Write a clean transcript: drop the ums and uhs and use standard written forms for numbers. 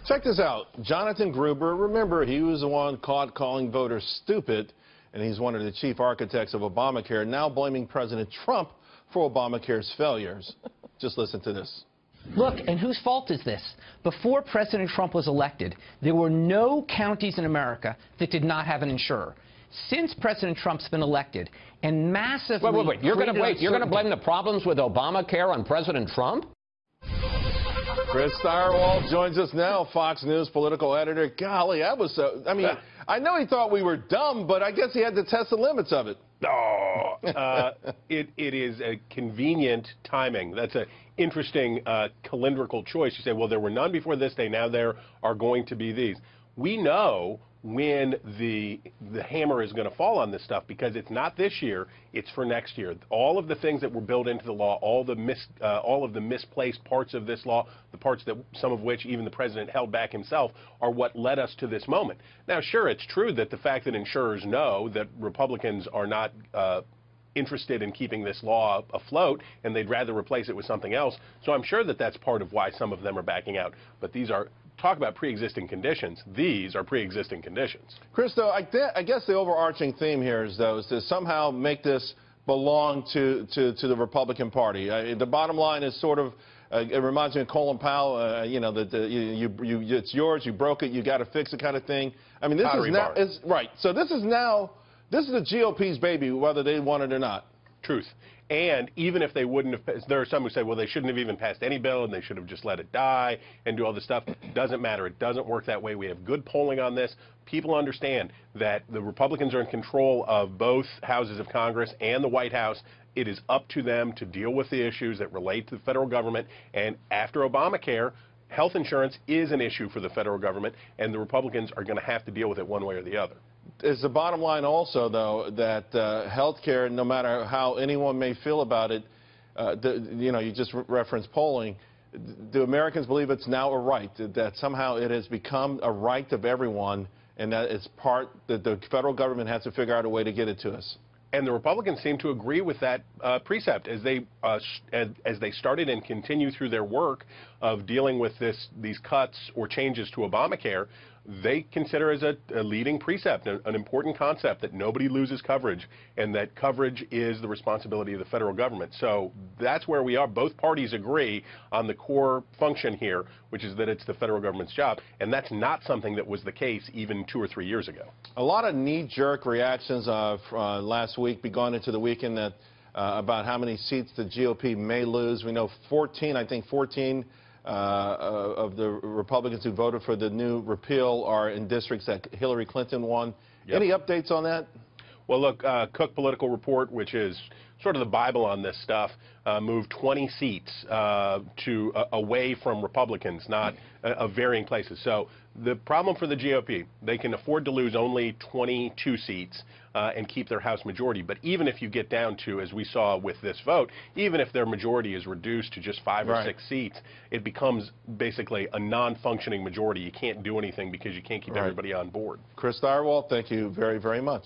Check this out. Jonathan Gruber, remember, he was the one caught calling voters stupid, and he's one of the chief architects of Obamacare, now blaming President Trump for Obamacare's failures. Just listen to this. Look, and whose fault is this? Before President Trump was elected, there were no counties in America that did not have an insurer. Since President Trump's been elected and massively... Wait. You're going to blame the problems with Obamacare on President Trump? Chris Stirewalt joins us now, Fox News political editor. Golly, that was so... I mean, I know he thought we were dumb, but I guess he had to test the limits of it. Oh, it is a convenient timing. That's an interesting calendrical choice. You say, well, there were none before this day. Now there are going to be these. We know when the hammer is going to fall on this stuff because it's not this year, it's for next year. All of the things that were built into the law, all of the misplaced parts of this law, the parts that some of which even the president held back himself, are what led us to this moment. Now, sure, it's true that the fact that insurers know that Republicans are not interested in keeping this law afloat, and they'd rather replace it with something else. So I'm sure that that's part of why some of them are backing out. But these are, talk about pre-existing conditions. These are pre-existing conditions. Chris, though, I guess the overarching theme here is to somehow make this belong to the Republican Party. The bottom line is sort of, it reminds me of Colin Powell, you know, that it's yours, you broke it, you got to fix it kind of thing. I mean, this is now, right. So this is the GOP's baby, whether they want it or not. Truth. And even if they wouldn't have, there are some who say, well, they shouldn't have even passed any bill and they should have just let it die and do all this stuff. Doesn't matter. It doesn't work that way. We have good polling on this. People understand that the Republicans are in control of both houses of Congress and the White House. It is up to them to deal with the issues that relate to the federal government. And after Obamacare, health insurance is an issue for the federal government, and the Republicans are going to have to deal with it one way or the other. Is the bottom line also, though, that health care, no matter how anyone may feel about it, you know, you just referenced polling, do Americans believe it's now a right, that somehow it has become a right of everyone, and that it's part that the federal government has to figure out a way to get it to us? And the Republicans seem to agree with that precept as they started and continue through their work of dealing with these cuts or changes to Obamacare. They consider as a leading precept, an important concept, that nobody loses coverage and that coverage is the responsibility of the federal government. So that's where we are. Both parties agree on the core function here, which is that it's the federal government's job. And that's not something that was the case even 2 or 3 years ago. A lot of knee-jerk reactions last week, going into the weekend, that about how many seats the GOP may lose. We know 14 of the Republicans who voted for the new repeal are in districts that Hillary Clinton won. Yep. Any updates on that? Well, look, Cook Political Report, which is sort of the Bible on this stuff, moved 20 seats away from Republicans, not of varying places. So the problem for the GOP, they can afford to lose only 22 seats and keep their House majority. But even if you get down to, as we saw with this vote, even if their majority is reduced to just 5 or 6 seats, it becomes basically a non-functioning majority. You can't do anything because you can't keep everybody on board. Chris Stirewalt, thank you very, very much.